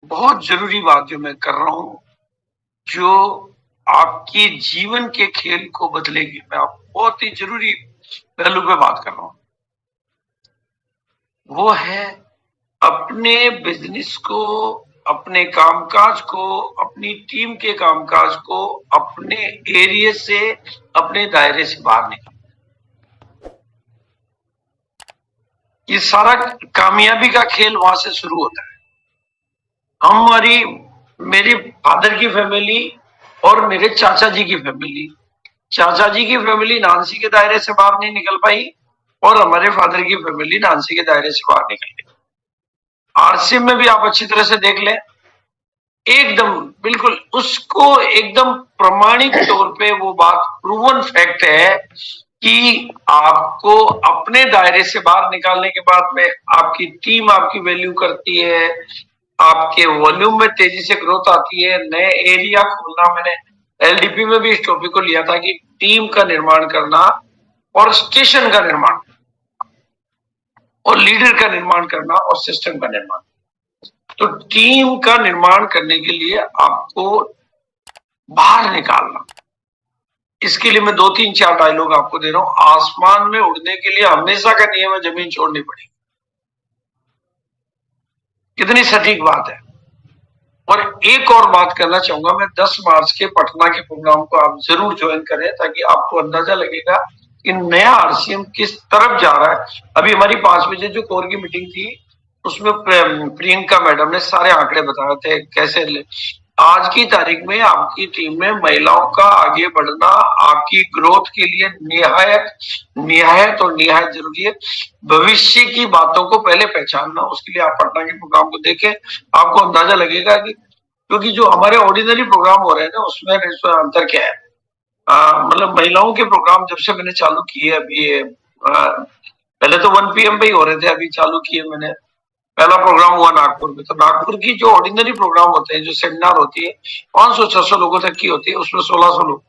बहुत जरूरी बात जो मैं कर रहा हूं, जो आपके जीवन के खेल को बदलेगी। मैं आप बहुत ही जरूरी पहलू पे बात कर रहा हूं, वो है अपने बिजनेस को, अपने कामकाज को, अपनी टीम के कामकाज को अपने एरिया से, अपने दायरे से बाहर निकाल। ये सारा कामयाबी का खेल वहां से शुरू होता है। हमारी मेरे फादर की फैमिली और मेरे चाचा जी की फैमिली, चाचा जी की फैमिली नानसी के दायरे से बाहर नहीं निकल पाई और हमारे फादर की फैमिली नानसी के दायरे से बाहर निकल गई। आरसीएम में भी आप अच्छी तरह से देख लें, एकदम बिल्कुल उसको एकदम प्रमाणिक तौर पे वो बात प्रूवन फैक्ट है कि आपको अपने दायरे से बाहर निकालने के बाद में आपकी टीम आपकी वैल्यू करती है, आपके वॉल्यूम में तेजी से ग्रोथ आती है, नए एरिया खोलना। मैंने एलडीपी में भी इस टॉपिक को लिया था कि टीम का निर्माण करना और स्टेशन का निर्माण और लीडर का निर्माण करना और सिस्टम का निर्माण। तो टीम का निर्माण करने के लिए आपको बाहर निकालना, इसके लिए मैं 2-3-4 डायलॉग आपको दे रहा हूं। आसमान में उड़ने के लिए हमेशा का नियम है जमीन छोड़नी पड़ेगी। कितनी सटीक बात है। और एक और बात करना चाहूंगा, मैं 10 मार्च के पटना के प्रोग्राम को आप जरूर ज्वाइन करें ताकि आपको अंदाजा लगेगा कि नया आरसीएम किस तरफ जा रहा है। अभी हमारी 5 बजे जो कोर की मीटिंग थी उसमें प्रियंका मैडम ने सारे आंकड़े बताए थे कैसे आज की तारीख में आपकी टीम में महिलाओं का आगे बढ़ना आपकी ग्रोथ के लिए निहायत और निहायत जरूरी है। भविष्य की बातों को पहले पहचानना, उसके लिए आप पटना के प्रोग्राम को देखें, आपको अंदाजा लगेगा कि क्योंकि जो हमारे ऑर्डिनरी प्रोग्राम हो रहे हैं ना उसमें अंतर क्या है। मतलब महिलाओं के प्रोग्राम जब से मैंने चालू किए अभी पहले तो 1 PM पे ही हो रहे थे, अभी चालू किए मैंने। पहला प्रोग्राम हुआ नागपुर में, तो नागपुर की जो ऑर्डिनरी प्रोग्राम होते हैं, जो सेमिनार होती है 500-600 लोगों तक की होती है, उसमें 1600 लोग।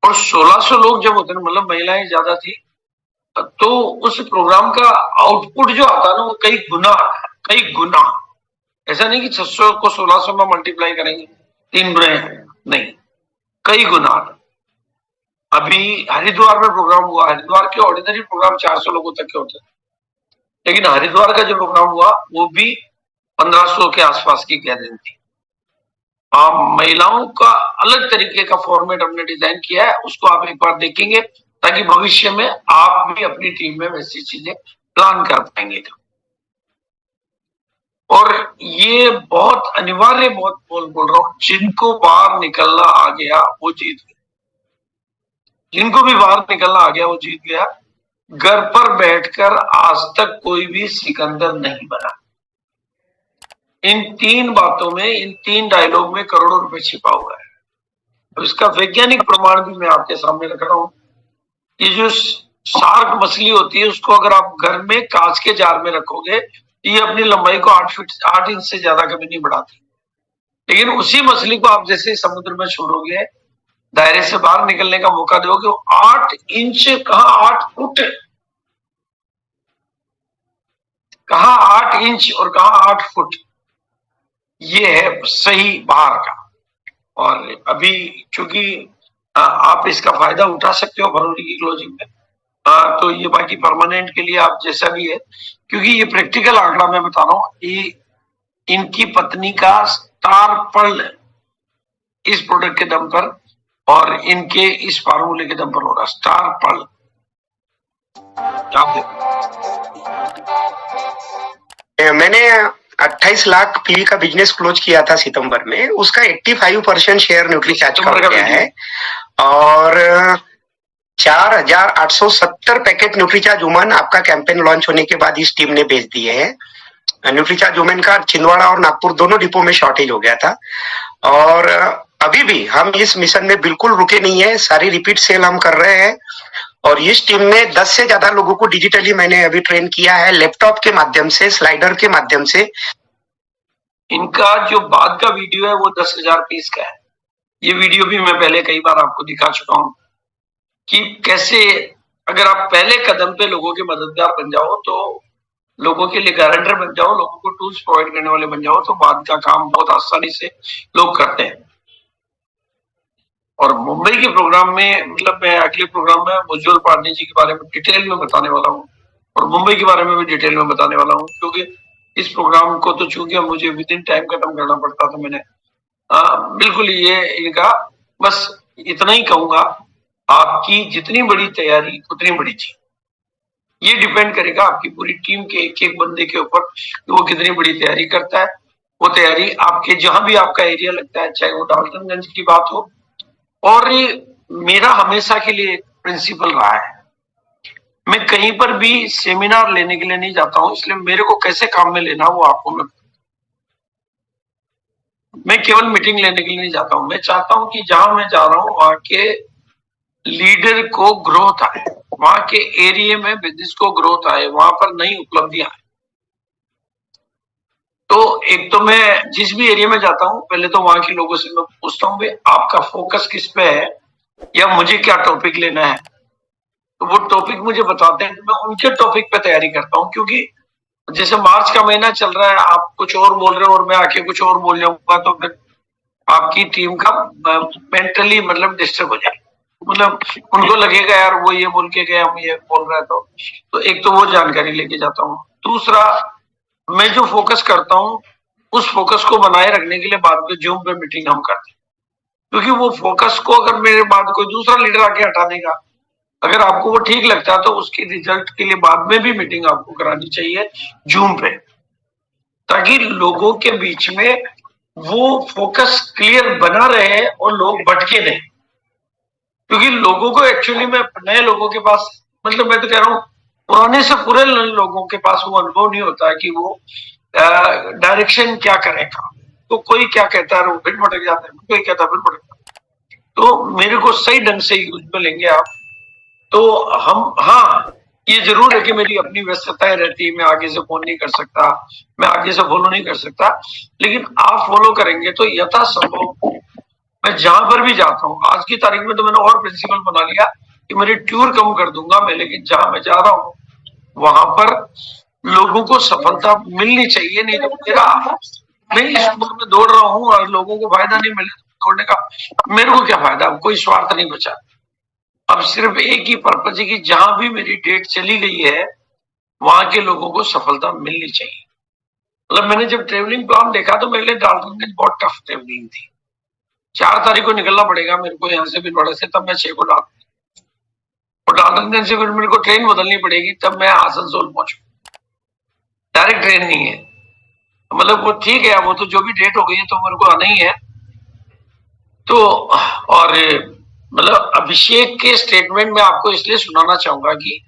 और 1600 लोग जब होते हैं, मतलब महिलाएं ज्यादा थी, तो उस प्रोग्राम का आउटपुट जो आता है ना वो कई गुना। ऐसा नहीं कि 600 को 1600 में मल्टीप्लाई करेंगे 3 गुना, नहीं, कई गुना। अभी हरिद्वार में प्रोग्राम हुआ, हरिद्वार के ऑर्डिनरी प्रोग्राम 400 लोगों तक के होते हैं, लेकिन हरिद्वार का जो प्रोग्राम हुआ वो भी 1500 के आसपास की गैदरिंग थी। महिलाओं का अलग तरीके का फॉर्मेट हमने डिजाइन किया है, उसको आप एक बार देखेंगे ताकि भविष्य में आप भी अपनी टीम में वैसी चीजें प्लान कर पाएंगे। और ये बहुत अनिवार्य बहुत बोल रहा हूं, जिनको बाहर निकलना आ गया वो जीत गया, जिनको भी बाहर निकलना आ गया वो जीत गया। घर पर बैठकर आज तक कोई भी सिकंदर नहीं बना। इन 3 बातों में, इन 3 डायलॉग में करोड़ों रुपए छिपा हुआ है। तो इसका वैज्ञानिक प्रमाण भी मैं आपके सामने रख रहा हूं। ये जो शार्क मछली होती है उसको अगर आप घर में कांच के जार में रखोगे तो ये अपनी लंबाई को 8 इंच से ज्यादा कभी नहीं बढ़ाती। लेकिन उसी मछली को आप जैसे समुद्र में छोड़ोगे, दायरे से बाहर निकलने का मौका दोगे, 8 इंच कहां 8 फुट, कहां 8 इंच और कहां 8 फुट, ये है सही बाहर का। और अभी चूंकि आप इसका फायदा उठा सकते हो फरवरी की क्लोजिंग में, तो ये बाकी परमानेंट के लिए आप जैसा भी है, क्योंकि ये प्रैक्टिकल आंकड़ा मैं बता रहा हूं, ये इनकी पत्नी का स्टार पर्ल इस प्रोडक्ट के दम पर और इनके इस फार्मूले के दम पर हो रहा स्टार पर्ल। मैंने 28 लाख पीवी का बिजनेस क्लोज किया था सितंबर में, उसका 85% शेयर न्यूट्रीचार्ज का हो गया है और 4870 पैकेट न्यूट्रीचार्ज वुमन आपका कैंपेन लॉन्च होने के बाद इस टीम ने बेच दिए हैं। न्यूट्रीचार्ज वुमेन का छिंदवाड़ा और नागपुर दोनों डिपो में शॉर्टेज हो गया था और अभी भी हम इस मिशन में बिल्कुल रुके नहीं है, सारी रिपीट सेल हम कर रहे हैं। और इस टीम ने 10 से ज्यादा लोगों को डिजिटली मैंने अभी ट्रेन किया है, लैपटॉप के माध्यम से, स्लाइडर के माध्यम से। इनका जो बाद का वीडियो है वो 10,000 पीस का है। ये वीडियो भी मैं पहले कई बार आपको दिखा चुका हूं कि कैसे अगर आप पहले कदम पे लोगों के मददगार बन जाओ तो लोगों के लिए गारंटर बन जाओ, लोगों को टूल्स प्रोवाइड करने वाले बन जाओ, तो बाद का काम बहुत आसानी से लोग करते हैं। और मुंबई के प्रोग्राम में, मतलब मैं अगले प्रोग्राम में उज्ज्वल पांडे जी के बारे में डिटेल में बताने वाला हूँ, और मुंबई के बारे में भी डिटेल में बताने वाला हूँ, क्योंकि इस प्रोग्राम को तो चूंकि मुझे विद इन टाइम खत्म करना पड़ता था, मैंने बिल्कुल ये इनका बस इतना ही कहूंगा, आपकी जितनी बड़ी तैयारी उतनी बड़ी चीज। ये डिपेंड करेगा आपकी पूरी टीम के एक एक बंदे के ऊपर कि वो कितनी बड़ी तैयारी करता है। वो तैयारी आपके जहां भी आपका एरिया लगता है, चाहे वो डाल्टनगंज की बात हो, और मेरा हमेशा के लिए प्रिंसिपल रहा है, मैं कहीं पर भी सेमिनार लेने के लिए नहीं जाता हूं, इसलिए मेरे को कैसे काम में लेना वो आपको मैं केवल मीटिंग लेने के लिए नहीं जाता हूं। मैं चाहता हूं कि जहां मैं जा रहा हूं वहां के लीडर को ग्रोथ आए, वहां के एरिया में बिजनेस को ग्रोथ आए, वहां पर नई उपलब्धियां आए। तो एक तो मैं जिस भी एरिया में जाता हूं, पहले तो वहां के लोगों से मैं पूछता हूं, भाई आपका फोकस किस पे है, या मुझे क्या टॉपिक लेना है। तो वो टॉपिक मुझे बताते हैं, तो मैं उनके टॉपिक पे तैयारी करता हूँ, क्योंकि जैसे मार्च का महीना चल रहा है, आप कुछ और बोल रहे हो और मैं आके कुछ और बोल जाऊंगा, तो फिर आपकी टीम का मेंटली मतलब डिस्टर्ब हो जाए, मतलब उनको लगेगा यार वो ये बोल के गया, हम ये बोल रहे हैं। तो एक तो वो जानकारी लेके जाता हूँ। दूसरा, मैं जो फोकस करता हूँ उस फोकस को बनाए रखने के लिए बाद में जूम पे मीटिंग हम करते हैं, क्योंकि वो फोकस को अगर मेरे बाद कोई दूसरा लीडर आके हटा देगा, अगर आपको वो ठीक लगता है, तो उसके रिजल्ट के लिए बाद में भी मीटिंग आपको करानी चाहिए जूम पे, ताकि लोगों के बीच में वो फोकस क्लियर बना रहे और लोग भटके नहीं। क्योंकि लोगों को एक्चुअली में नए लोगों के पास, मतलब मैं तो कह रहा हूँ पुराने से पूरे लोगों के पास वो अनुभव नहीं होता है कि वो डायरेक्शन क्या करेगा। तो कोई क्या कहता है वो फिर भटक जाता है, कोई कहता है फिर भटक जाता है। तो मेरे को सही ढंग से यूज में लेंगे आप, तो हम, हाँ ये जरूर है कि मेरी अपनी व्यस्तताएं रहती है, मैं आगे से फोन नहीं कर सकता, मैं आगे से फॉलो नहीं कर सकता, लेकिन आप फॉलो करेंगे तो यथासंभव मैं जहां पर भी जाता हूँ, आज की तारीख में तो मैंने और प्रिंसिपल बना लिया कि मेरी टूर कम कर दूंगा मैं, लेकिन जहां मैं जा रहा हूँ वहां पर लोगों को सफलता मिलनी चाहिए। नहीं तो मेरा, मैं इस टूर में दौड़ रहा हूँ और लोगों को फायदा नहीं मिले दौड़ने का, मेरे को क्या फायदा, कोई स्वार्थ नहीं बचा। अब सिर्फ एक ही पर्पज है कि जहां भी मेरी डेट चली गई है वहां के लोगों को सफलता मिलनी चाहिए। मतलब मैंने जब ट्रेवलिंग प्लान देखा तो मेरे लिए डाल्टनगंज बहुत टफ ट्रेवलिंग थी। 4 तारीख को निकलना पड़ेगा मेरे को यहाँ से भीलवाड़ा से, तब मैं 6 को डाल, और डाल्टनगंज से फिर मेरे को ट्रेन बदलनी पड़ेगी, तब मैं आसनसोल पहुंचू। डायरेक्ट ट्रेन नहीं है, मतलब वो ठीक है, वो तो जो भी डेट हो गई है तो मेरे को आना ही है। तो और मतलब अभिषेक के स्टेटमेंट में आपको इसलिए सुनाना चाहूंगा कि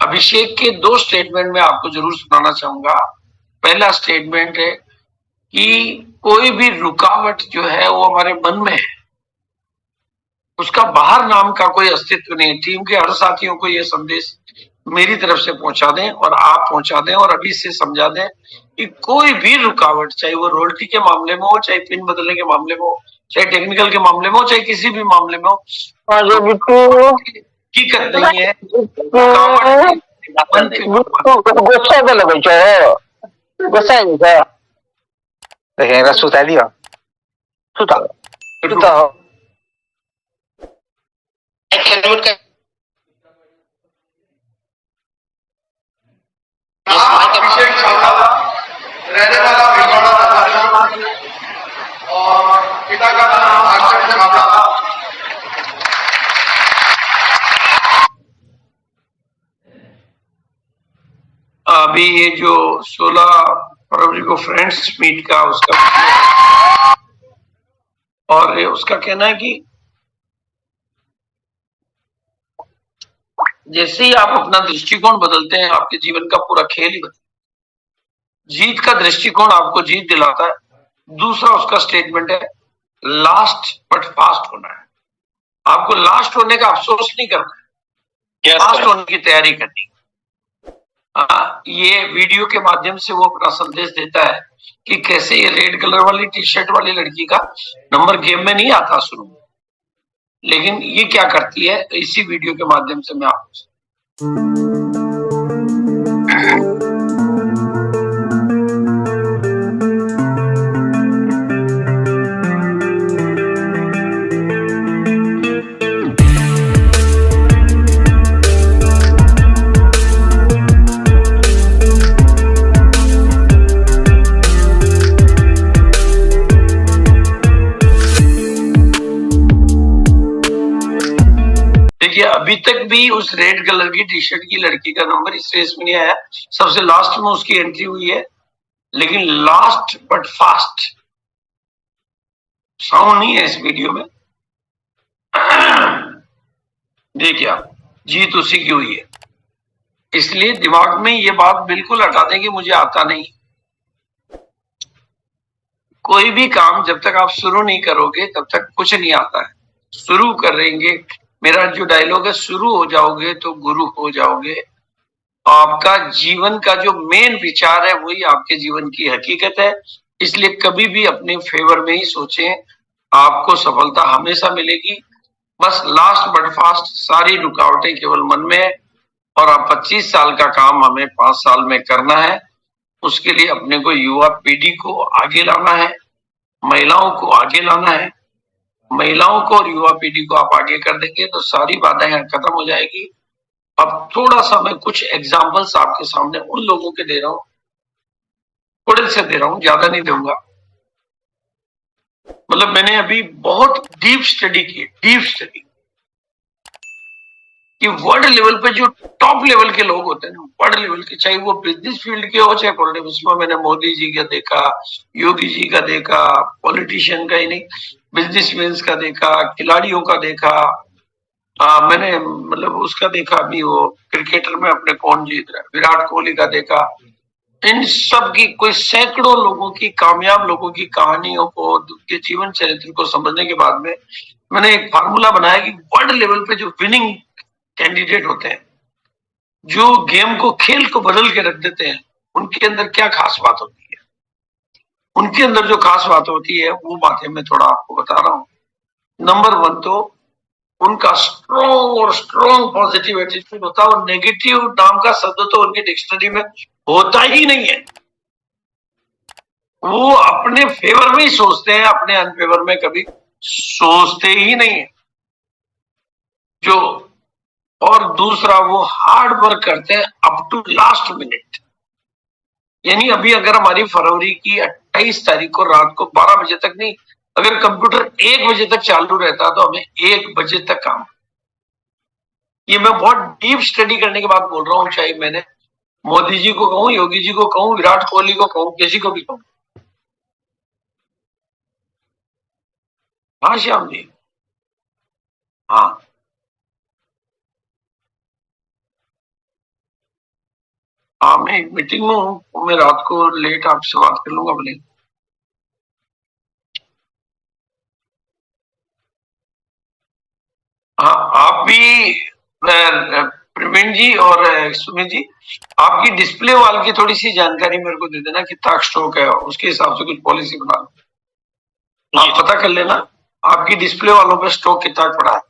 अभिषेक के 2 स्टेटमेंट में आपको जरूर सुनाना चाहूंगा। पहला स्टेटमेंट है कि कोई भी रुकावट जो है वो हमारे मन में है, उसका बाहर नाम का कोई अस्तित्व नहीं। टीम के हर साथियों को ये संदेश मेरी तरफ से पहुंचा दें और आप पहुंचा दें और अभी से समझा दें कि कोई भी रुकावट, चाहे वो रॉयल्टी के मामले में हो, चाहे पिन बदलने के मामले में हो, चाहे टेक्निकल के मामले में हो, चाहे किसी भी मामले में हो, हकीकत नहीं है। Era sucedió. Sucedió. अभिषेक छावला, रहने वाला भीलवाड़ा था, और पिता का नाम आशा छावला। अभी ये जो 16 फरवरी को फ्रेंड्स मीट का उसका, और उसका कहना है कि जैसे ही आप अपना दृष्टिकोण बदलते हैं आपके जीवन का पूरा खेल ही बदलता है। जीत का दृष्टिकोण आपको जीत दिलाता है। दूसरा उसका स्टेटमेंट है, लास्ट बट फास्ट होना है। आपको लास्ट होने का अफसोस नहीं करना है, फास्ट होने की तैयारी करनी। ये वीडियो के माध्यम से वो अपना संदेश देता है कि कैसे ये रेड कलर वाली टी शर्ट वाली लड़की का नंबर गेम में नहीं आता शुरू में, लेकिन ये क्या करती है, इसी वीडियो के माध्यम से मैं आपको अभी तक भी उस रेड कलर की टी शर्ट की लड़की का नंबर इस रेस में नहीं आया। सबसे लास्ट में उसकी एंट्री हुई है, लेकिन लास्ट बट फास्ट। साउंड नहीं है इस वीडियो में। देखिए आप, जीत उसी की हुई है। इसलिए दिमाग में ये बात बिल्कुल हटा दें कि मुझे आता नहीं। कोई भी काम जब तक आप शुरू नहीं करोगे तब तक कुछ नहीं आता है। शुरू करेंगे, मेरा जो डायलॉग है, शुरू हो जाओगे तो गुरु हो जाओगे। आपका जीवन का जो मेन विचार है वही आपके जीवन की हकीकत है। इसलिए कभी भी अपने फेवर में ही सोचें, आपको सफलता हमेशा मिलेगी। बस लास्ट बट फास्ट सारी रुकावटें केवल मन में है, और आप 25 साल का काम हमें 5 साल में करना है। उसके लिए अपने को युवा पीढ़ी को आगे लाना है, महिलाओं को आगे लाना है। महिलाओं को और युवा पीढ़ी को आप आगे कर देंगे तो सारी बाधाएं खत्म हो जाएगी। अब थोड़ा सा मैं कुछ एग्जाम्पल्स आपके सामने उन लोगों के दे रहा हूं, थोड़े से दे रहा हूं, ज्यादा नहीं दूंगा। मतलब मैंने अभी बहुत डीप स्टडी कि वर्ल्ड लेवल पे जो टॉप लेवल के लोग होते हैं ना, वर्ल्ड लेवल के, चाहे वो बिजनेस फील्ड के हो चाहे पॉलिटिक्स में, मैंने मोदी जी का देखा, योगी जी का देखा, पॉलिटिशियन का ही नहीं, बिजनेसमैन का देखा, खिलाड़ियों का देखा, मैंने मतलब उसका देखा अभी वो क्रिकेटर में अपने कौन जीत रहा है, विराट कोहली का देखा। इन सब की कोई सैकड़ों लोगों की, कामयाब लोगों की कहानियों को, उनके जीवन चरित्र को समझने के बाद में मैंने एक फार्मूला बनाया कि वर्ल्ड लेवल पे जो विनिंग कैंडिडेट होते हैं, जो गेम को, खेल को बदल के रख देते हैं, उनके अंदर क्या खास बात होती है। उनके अंदर जो खास बात होती है वो बातें मैं थोड़ा आपको बता रहा हूं। नंबर 1 तो उनका स्ट्रॉन्ग पॉजिटिव एटीट्यूड होता है, और नेगेटिव नाम का शब्द तो उनकी डिक्शनरी में होता ही नहीं है। वो अपने फेवर में ही सोचते हैं, अपने अनफेवर में कभी सोचते ही नहीं है। जो और दूसरा, वो हार्ड वर्क करते हैं अप टू लास्ट मिनट। यानी अभी अगर हमारी फरवरी की 28 तारीख को रात को 12 बजे तक नहीं, अगर कंप्यूटर 1 बजे तक चालू रहता तो हमें 1 बजे तक काम। ये मैं बहुत डीप स्टडी करने के बाद बोल रहा हूं, चाहे मैंने मोदी जी को कहूं, योगी जी को कहूं, विराट कोहली को कहूं, किसी को भी कहूं। हाँ श्याम जी, हाँ हाँ, मैं एक मीटिंग में हूँ, मैं रात को लेट आपसे बात कर लूंगा भले। हाँ, आप भी प्रवीण जी और सुमित जी, आपकी डिस्प्ले वाल की थोड़ी सी जानकारी मेरे को दे देना, कितना स्टॉक है, उसके हिसाब से कुछ पॉलिसी बना लो। आप पता कर लेना आपकी डिस्प्ले वालों पे स्टॉक कितना पड़ा है।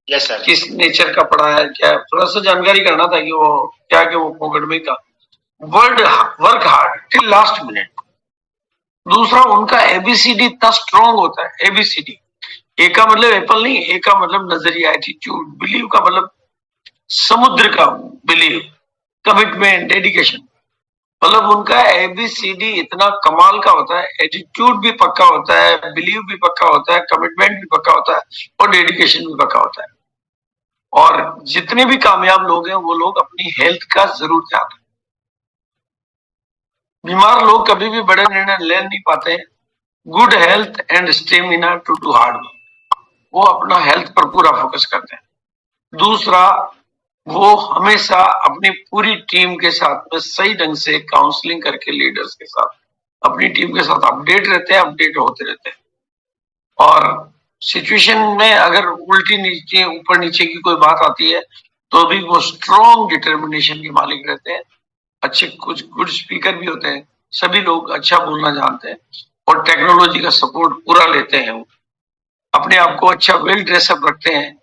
Yes sir. किस नेचर का पड़ा है, क्या थोड़ा सा जानकारी करना था कि वो क्या कि वो पॉकेट में का। Work hard till last minute. दूसरा, उनका एबीसीडी इतना स्ट्रॉन्ग होता है। एबीसीडी, ए का मतलब एप्पल नहीं, ए का मतलब नजरिया, एटीट्यूड, बिलीव का मतलब समुद्र का बिलीव, कमिटमेंट, डेडिकेशन। मतलब उनका एबीसीडी इतना कमाल का होता है। एटीट्यूड भी पक्का होता है, बिलीव भी पक्का होता है, कमिटमेंट भी पक्का होता है, और डेडिकेशन भी पक्का होता है। और जितने भी कामयाब लोग हैं वो लोग अपनी हेल्थ का जरूर ध्यान रखें। बीमार लोग कभी भी बड़े निर्णय ले नहीं पाते। Good health and stamina to do hard work, वो अपना हेल्थ पर पूरा फोकस करते हैं। दूसरा, वो हमेशा अपनी पूरी टीम के साथ में सही ढंग से काउंसलिंग करके, लीडर्स के साथ, अपनी टीम के साथ अपडेट रहते हैं, अपडेट होते रहते हैं। और सिचुएशन में अगर उल्टी नीचे, ऊपर नीचे की कोई बात आती है तो भी वो स्ट्रॉन्ग डिटर्मिनेशन के मालिक रहते हैं। अच्छे कुछ गुड स्पीकर भी होते हैं, सभी लोग अच्छा बोलना जानते हैं, और टेक्नोलॉजी का सपोर्ट पूरा लेते हैं। वो अपने आप को अच्छा वेल ड्रेसअप रखते हैं,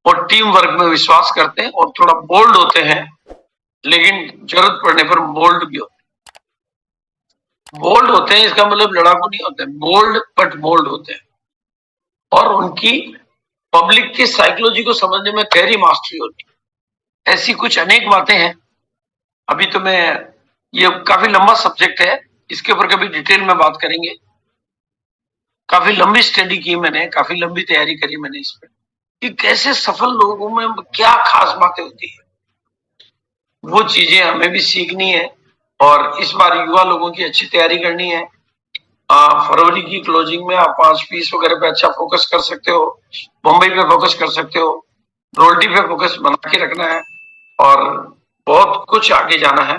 और टीम वर्क में विश्वास करते हैं, और थोड़ा बोल्ड होते हैं, लेकिन जरूरत पड़ने पर बोल्ड भी होते हैं। बोल्ड होते हैं इसका मतलब लड़ाकू नहीं होते, बोल्ड बट बोल्ड होते हैं। और उनकी पब्लिक की साइकोलॉजी को समझने में गहरी मास्टरी होती है। ऐसी कुछ अनेक बातें हैं। अभी तो मैं, ये काफी लंबा सब्जेक्ट है, इसके ऊपर कभी डिटेल में बात करेंगे। काफी लंबी स्टडी की मैंने, काफी लंबी तैयारी करी मैंने इस पे कि कैसे सफल लोगों में क्या खास बातें होती है, वो चीजें हमें भी सीखनी है। और इस बार युवा लोगों की अच्छी तैयारी करनी है। फरवरी की क्लोजिंग में आप 5 फीस वगैरह पे अच्छा फोकस कर सकते हो, मुंबई पे फोकस कर सकते हो, रोल्टी पे फोकस बना के रखना है और बहुत कुछ आगे जाना है।